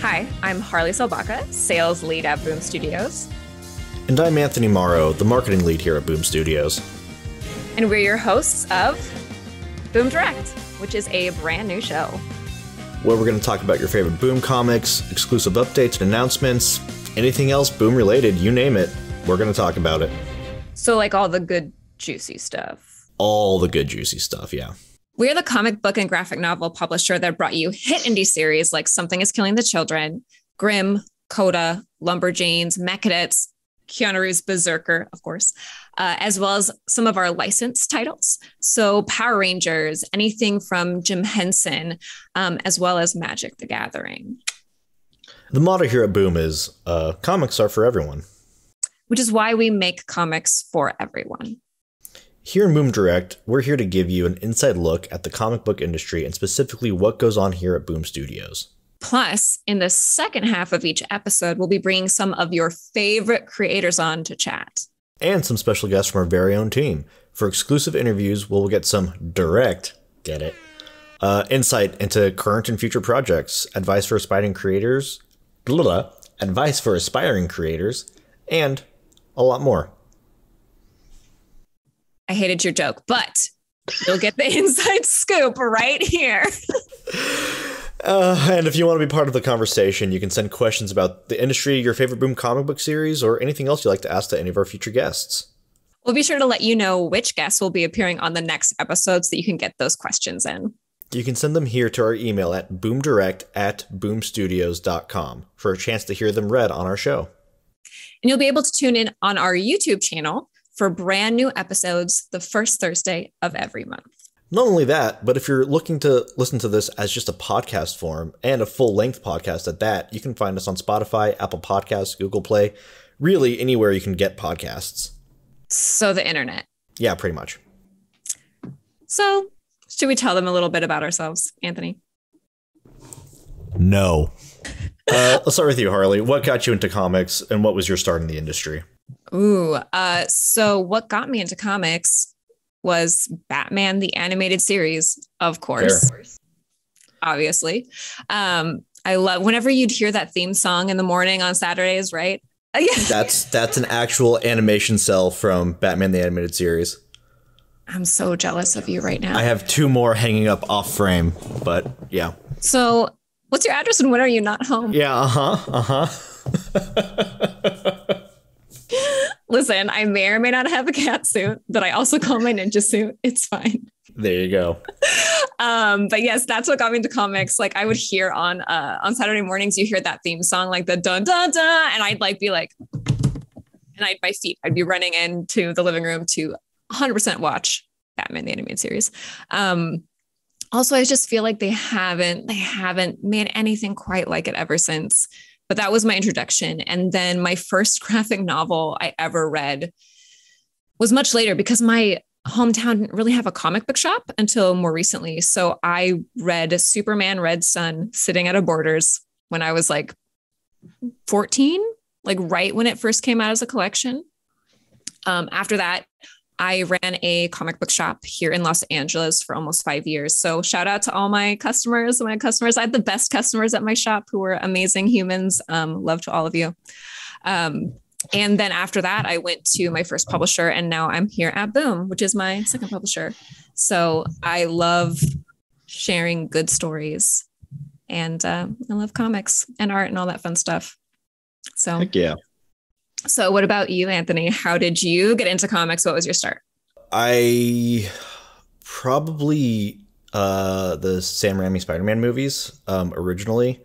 Hi, I'm Harley Salbacka, sales lead at Boom Studios. And I'm Anthony Mauro, the marketing lead here at Boom Studios. And we're your hosts of Boom Direct, which is a brand new show, where we're going to talk about your favorite Boom comics, exclusive updates and announcements, anything else Boom related, you name it, we're going to talk about it. So like all the good, juicy stuff. All the good, juicy stuff, yeah. We're the comic book and graphic novel publisher that brought you hit indie series like Something is Killing the Children, Grimm, Coda, Lumberjanes, Mechadets, Keanu Reeves' Berserker, of course, as well as some of our licensed titles. So Power Rangers, anything from Jim Henson, as well as Magic the Gathering. The motto here at Boom is comics are for everyone. Which is why we make comics for everyone. Here in Boom Direct, we're here to give you an inside look at the comic book industry and specifically what goes on here at Boom Studios. Plus, in the second half of each episode, we'll be bringing some of your favorite creators on to chat. And some special guests from our very own team. For exclusive interviews, we'll get some direct, get it, insight into current and future projects, advice for aspiring creators, and a lot more. I hated your joke, but you'll get the inside scoop right here. And if you want to be part of the conversation, you can send questions about the industry, your favorite Boom comic book series, or anything else you'd like to ask to any of our future guests. We'll be sure to let you know which guests will be appearing on the next episode so that you can get those questions in. You can send them here to our email at boomdirect@boomstudios.com for a chance to hear them read on our show. And you'll be able to tune in on our YouTube channel for brand new episodes the first Thursday of every month. Not only that, but if you're looking to listen to this as just a podcast form and a full-length podcast at that, you can find us on Spotify, Apple Podcasts, Google Play, really anywhere you can get podcasts. So the internet. Yeah, pretty much. So should we tell them a little bit about ourselves, Anthony? No. Let's start with you, Harley. What got you into comics and what was your start in the industry? So what got me into comics was Batman, the animated series, of course. Fair. Obviously. I love whenever you'd hear that theme song in the morning on Saturdays, right? Yeah. That's an actual animation cell from Batman, the animated series. I'm so jealous of you right now. I have two more hanging up off frame, but yeah. So what's your address and when are you not home? Yeah, Listen, I may or may not have a cat suit that I also call my ninja suit. It's fine. There you go. But yes, that's what got me into comics. Like I would hear on Saturday mornings, you hear that theme song, like the dun dun dun, and I'd like be like, and I'd be running into the living room to 100% watch Batman the animated series. Also, I just feel like they haven't made anything quite like it ever since. But that was my introduction. And then my first graphic novel I ever read was much later because my hometown didn't really have a comic book shop until more recently. So I read Superman Red Sun sitting at a Borders when I was like 14, like right when it first came out as a collection. After that, I ran a comic book shop here in Los Angeles for almost 5 years. So shout out to all my customers. I had the best customers at my shop who were amazing humans. Love to all of you. And then after that, I went to my first publisher and now I'm here at Boom, which is my second publisher. So I love sharing good stories and I love comics and art and all that fun stuff. So heck yeah. So what about you, Anthony? How did you get into comics? What was your start? I probably the Sam Raimi Spider-Man movies originally.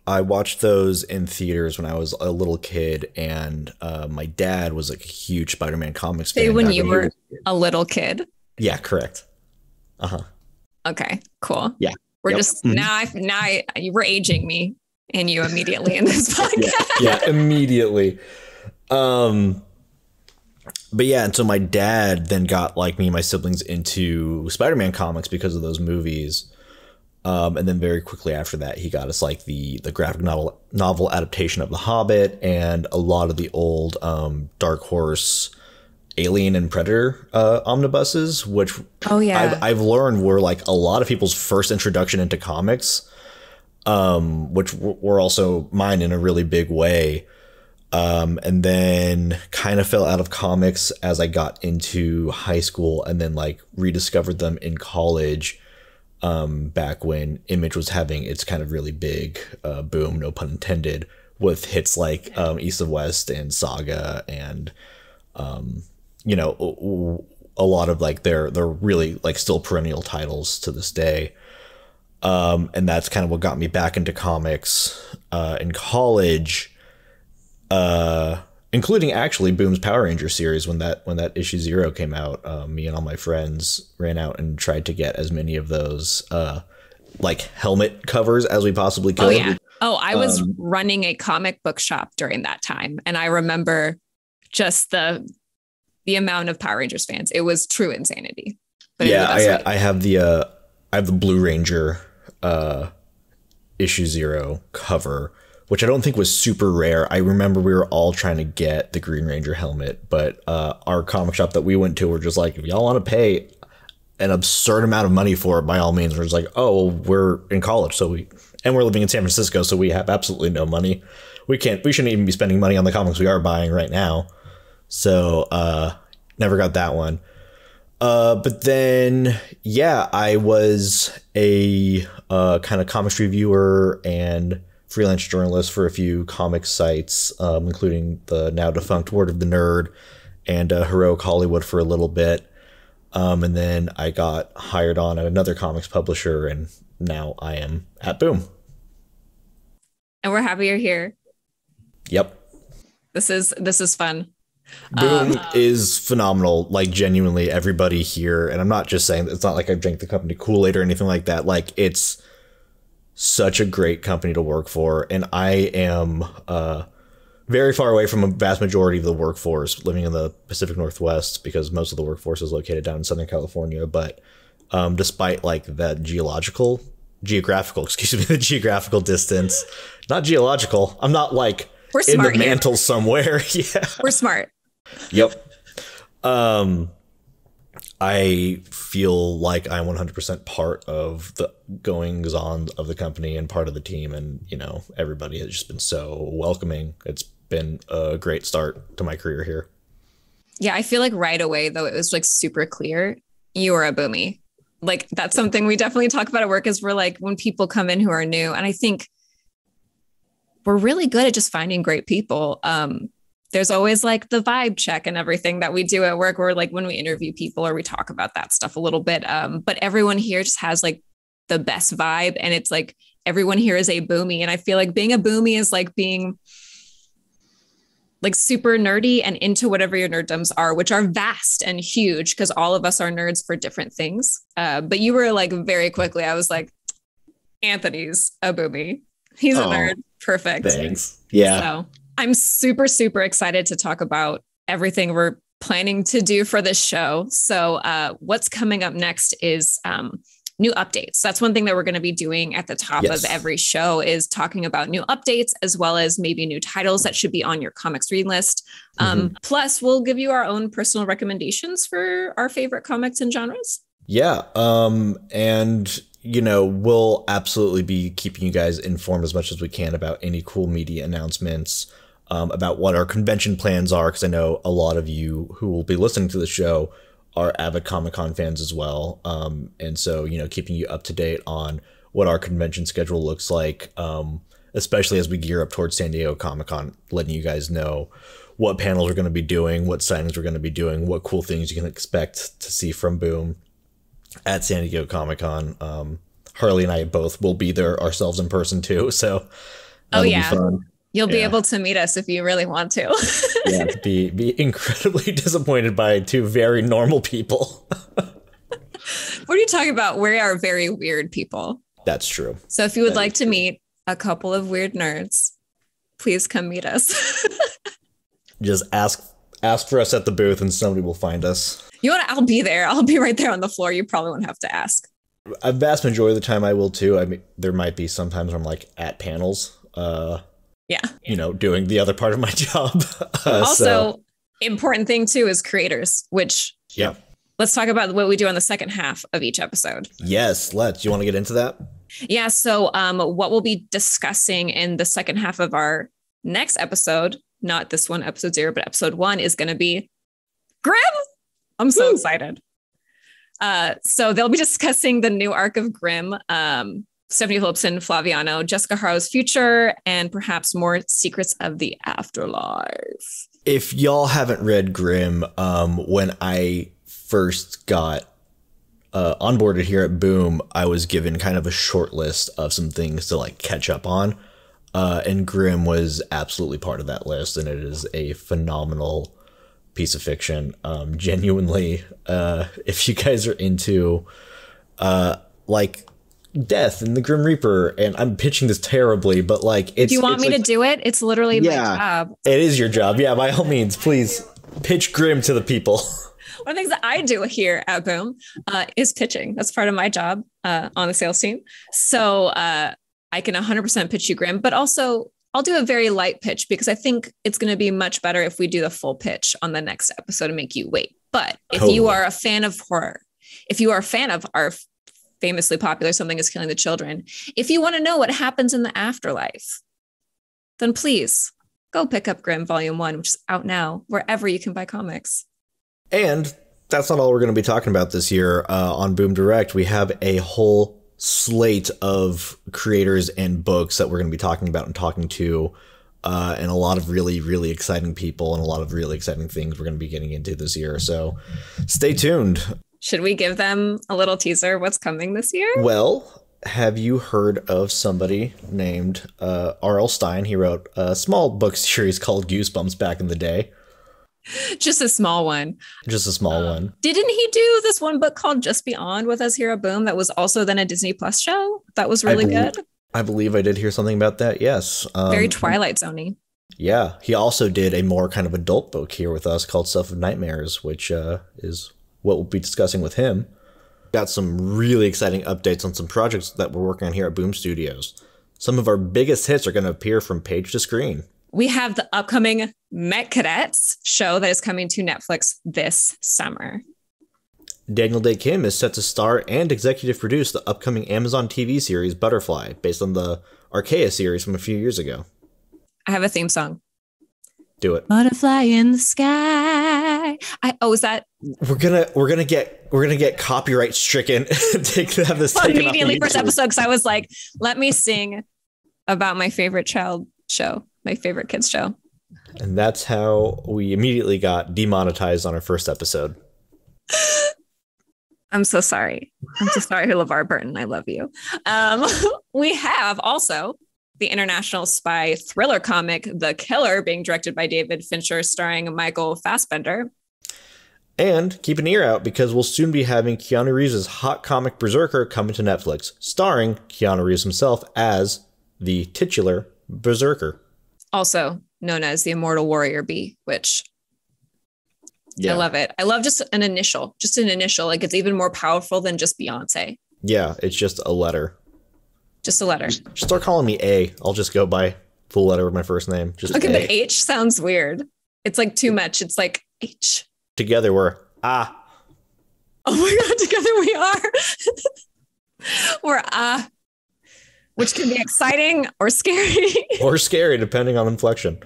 I watched those in theaters when I was a little kid, and my dad was like a huge Spider-Man comics fan. When you were a little kid? Yeah, correct. Okay, cool. Yeah. We're just now we're aging me and you immediately in this podcast. Yeah, immediately. But yeah, and so my dad then got like me and my siblings into Spider-Man comics because of those movies. And then very quickly after that, he got us like the graphic novel adaptation of The Hobbit and a lot of the old Dark Horse Alien and Predator omnibuses, which I've learned were like a lot of people's first introduction into comics. which were also mine in a really big way. And then kind of fell out of comics as I got into high school, and then like rediscovered them in college, back when Image was having its kind of really big boom, no pun intended, with hits like East of West and Saga, and you know, a lot of like they're really like still perennial titles to this day. And that's kind of what got me back into comics in college, including actually Boom's Power Ranger series. When that issue 0 came out, me and all my friends ran out and tried to get as many of those like helmet covers as we possibly could. Oh yeah. Oh, I was running a comic book shop during that time, and I remember just the amount of Power Rangers fans. It was true insanity. But yeah, I have the Blue Ranger issue 0 cover, which I don't think was super rare. I remember we were all trying to get the Green Ranger helmet, but our comic shop that we went to were just like, if y'all want to pay an absurd amount of money for it, by all means. We're just like, oh, we're in college, and we're living in San Francisco, so we have absolutely no money. We shouldn't even be spending money on the comics we are buying right now. So never got that one. But then, yeah, I was a kind of comics reviewer and freelance journalist for a few comic sites, including the now defunct Word of the Nerd and Heroic Hollywood for a little bit. And then I got hired on at another comics publisher, and now I am at Boom. And we're happy you're here. Yep. This is fun. Boom is phenomenal. Like, genuinely, everybody here, and I'm not just saying, it's not like I drank the company Kool-Aid or anything like that. Like, it's such a great company to work for, and I am very far away from a vast majority of the workforce, living in the Pacific Northwest, because most of the workforce is located down in Southern California. But despite like that geographical distance, not geological. I'm not like we're in smart the mantle here. somewhere. Yeah, we're smart. Yep. I feel like I'm 100% part of the goings on of the company and part of the team. And, you know, everybody has just been so welcoming. It's been a great start to my career here. Yeah, I feel like right away, though, it was like super clear you are a Boomie. Like, that's something we definitely talk about at work, is we're like, when people come in who are new, and I think we're really good at just finding great people. There's always like the vibe check and everything that we do at work, or like when we interview people or we talk about that stuff a little bit. But everyone here just has like the best vibe, and it's like everyone here is a Boomie. And I feel like being a Boomie is like being like super nerdy and into whatever your nerddoms are, which are vast and huge because all of us are nerds for different things. But you were like very quickly, I was like, Anthony's a Boomie. He's a nerd. Perfect. Thanks. Yeah. So I'm super, super excited to talk about everything we're planning to do for this show. So what's coming up next is new updates. That's one thing that we're going to be doing at the top of every show, is talking about new updates, as well as maybe new titles that should be on your comics read list. Plus, we'll give you our own personal recommendations for our favorite comics and genres. Yeah. And, you know, we'll absolutely be keeping you guys informed as much as we can about any cool media announcements, about what our convention plans are, because I know a lot of you who will be listening to the show are avid Comic-Con fans as well. And so, you know, keeping you up to date on what our convention schedule looks like, especially as we gear up towards San Diego Comic-Con, letting you guys know what panels we're going to be doing, what signings we're going to be doing, what cool things you can expect to see from Boom at San Diego Comic-Con. Harley and I both will be there ourselves in person too, so that'll be fun. You'll be able to meet us if you really want to. Yeah, be incredibly disappointed by two very normal people. What are you talking about? We are very weird people. That's true. So if you would like to meet a couple of weird nerds, please come meet us. Just ask for us at the booth and somebody will find us. I'll be there. I'll be right there on the floor. You probably won't have to ask. A vast majority of the time I will too. I mean, there might be sometimes where I'm like at panels, you know, doing the other part of my job. Also, important thing too is creators, which let's talk about what we do on the second half of each episode. Yes, let's. You want to get into that? Yeah. So what we'll be discussing in the second half of our next episode, not this one, episode 0, but episode 1 is going to be Grimm. I'm so excited. So they'll be discussing the new arc of Grimm, Stephanie Phillipson, Flaviano, Jessica Harlow's future, and perhaps more secrets of the afterlife. If y'all haven't read Grimm, when I first got onboarded here at Boom, I was given kind of a short list of some things to like catch up on. And Grimm was absolutely part of that list, and it is a phenomenal piece of fiction. Genuinely, if you guys are into like death and the Grim Reaper, and I'm pitching this terribly, but like, do you want me to do it? It's literally my job. It is your job. Yeah, by all means, please pitch Grimm to the people. One of the things that I do here at Boom is pitching. That's part of my job on the sales team. So I can 100% pitch you Grimm, but also I'll do a very light pitch because I think it's going to be much better if we do the full pitch on the next episode and make you wait. But if you are a fan of horror, if you are a fan of our famously popular Something is Killing the Children, if you want to know what happens in the afterlife, then please go pick up Grimm Volume 1, which is out now wherever you can buy comics. And that's not all we're going to be talking about this year on Boom Direct. We have a whole slate of creators and books that we're going to be talking about and talking to, and a lot of really, really exciting people and a lot of really exciting things we're going to be getting into this year. So stay tuned. Should we give them a little teaser what's coming this year? Well, have you heard of somebody named R.L. Stine? He wrote a small book series called Goosebumps back in the day. Just a small one. Just a small one. Didn't he do this one book called Just Beyond with us here at Boom that was also then a Disney Plus show? That was really good. I believe I did hear something about that, yes. Very Twilight Zone-y. Yeah. He also did a more kind of adult book here with us called Stuff of Nightmares, which is what we'll be discussing with him. Got some really exciting updates on some projects that we're working on here at Boom Studios. Some of our biggest hits are going to appear from page to screen. We have the upcoming Met Cadets show that is coming to Netflix this summer. Daniel Day Kim is set to star and executive produce the upcoming Amazon TV series Butterfly, based on the Archaea series from a few years ago. I have a theme song. Do it. Butterfly in the sky. Is that? We're gonna get copyright stricken. Have this immediately first episode because I was like, let me sing about my favorite child show. My favorite kids show. And that's how we immediately got demonetized on our first episode. I'm so sorry. LeVar Burton. I love you. We have also the international spy thriller comic, The Killer, being directed by David Fincher, starring Michael Fassbender. And keep an ear out because we'll soon be having Keanu Reeves' hot comic Berserker coming to Netflix, starring Keanu Reeves himself as the titular Berserker. Also known as the Immortal Warrior Bee, which I love it. I love just an initial. Like it's even more powerful than just Beyonce. Yeah, it's just a letter. Just a letter. Just start calling me A. I'll just go by full letter of my first name. Just okay, A. but H sounds weird. It's like too much. It's like H. Together we're Ah. Oh my God, together we are. We're which can be exciting or scary. Or scary, depending on inflection.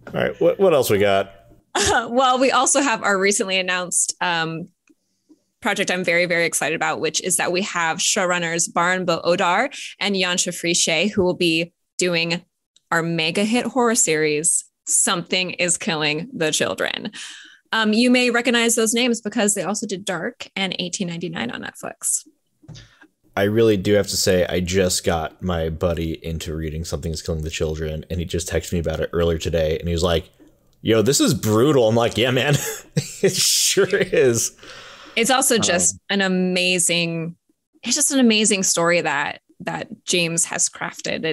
All right, what else we got? Well, we also have our recently announced project I'm very, very excited about, which is that we have showrunners Baran Odar and Yansha Frichet, who will be doing our mega hit horror series, Something is Killing the Children. You may recognize those names because they also did Dark and 1899 on Netflix. I really do have to say, I just got my buddy into reading Something is Killing the Children, and he just texted me about it earlier today, and he was like, yo, this is brutal. I'm like, yeah, man, it sure is. It's also just an amazing story that James has crafted.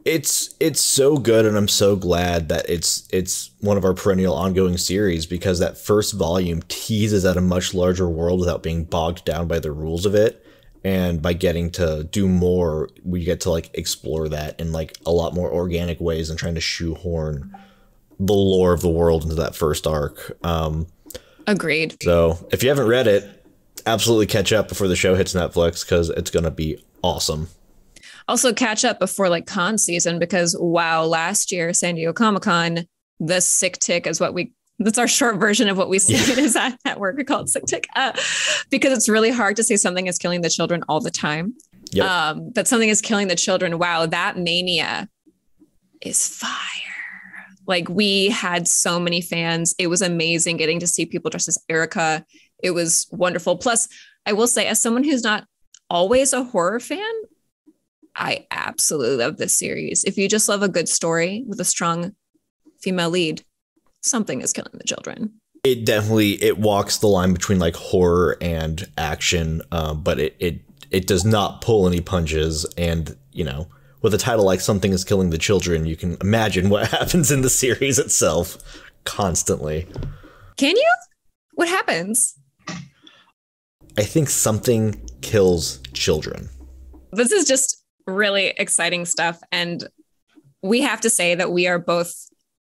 It's so good, and I'm so glad that it's one of our perennial ongoing series, because that first volume teases at a much larger world without being bogged down by the rules of it. And by getting to do more, we get to like explore that in like a lot more organic ways and trying to shoehorn the lore of the world into that first arc. Agreed. So if you haven't read it, absolutely catch up before the show hits Netflix because it's going to be awesome. Also catch up before like con season because wow, last year, San Diego Comic-Con, the sick tick is that's our short version of what we see it is at work. We call it sick tick because it's really hard to say something is killing the children all the time. Yep. But something is killing the children. Wow, that mania is fire. Like we had so many fans. It was amazing getting to see people dressed as Erica. It was wonderful. Plus, I will say, as someone who's not always a horror fan, I absolutely love this series. If you just love a good story with a strong female lead, something is killing the children. It walks the line between like horror and action, but it does not pull any punches. And, you know, with a title like Something is Killing the Children, you can imagine what happens in the series itself constantly. Can you? What happens? I think something kills children. This is just really exciting stuff. And we have to say that we are both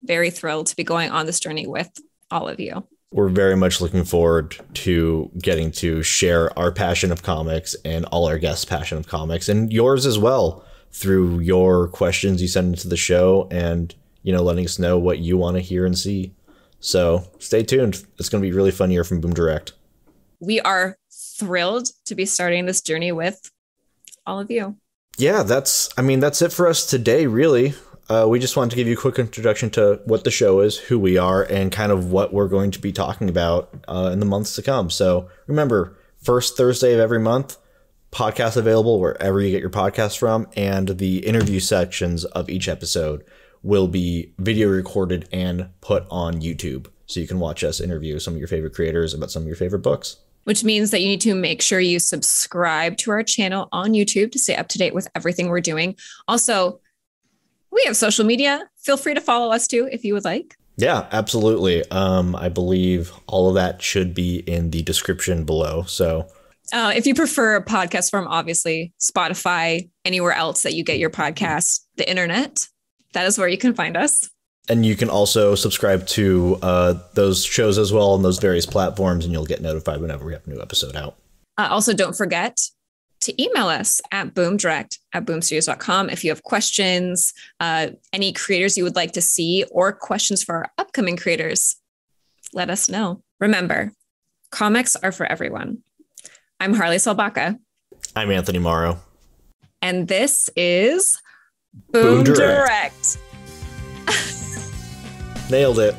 very thrilled to be going on this journey with all of you. We're very much looking forward to getting to share our passion of comics and all our guests' passion of comics and yours as well through your questions you send into the show and, you know, letting us know what you want to hear and see. So stay tuned. It's going to be a really fun year from Boom Direct. We are thrilled to be starting this journey with all of you. Yeah, that's it for us today, really. We just wanted to give you a quick introduction to what the show is, who we are, and kind of what we're going to be talking about in the months to come. So remember, first Thursday of every month, podcast available wherever you get your podcasts from, and the interview sections of each episode will be video recorded and put on YouTube. So you can watch us interview some of your favorite creators about some of your favorite books. Which means that you need to make sure you subscribe to our channel on YouTube to stay up to date with everything we're doing. Also, we have social media. Feel free to follow us too, if you would like. Yeah, absolutely. I believe all of that should be in the description below. So if you prefer a podcast form, obviously Spotify, anywhere else that you get your podcast, the internet, that is where you can find us. And you can also subscribe to those shows as well on those various platforms, and you'll get notified whenever we have a new episode out. Also, don't forget to email us at boomdirect@boomstudios.com if you have questions, any creators you would like to see, or questions for our upcoming creators. Let us know. Remember, comics are for everyone. I'm Harley Salbacka. I'm Anthony Mauro. And this is Boom Direct. Nailed it.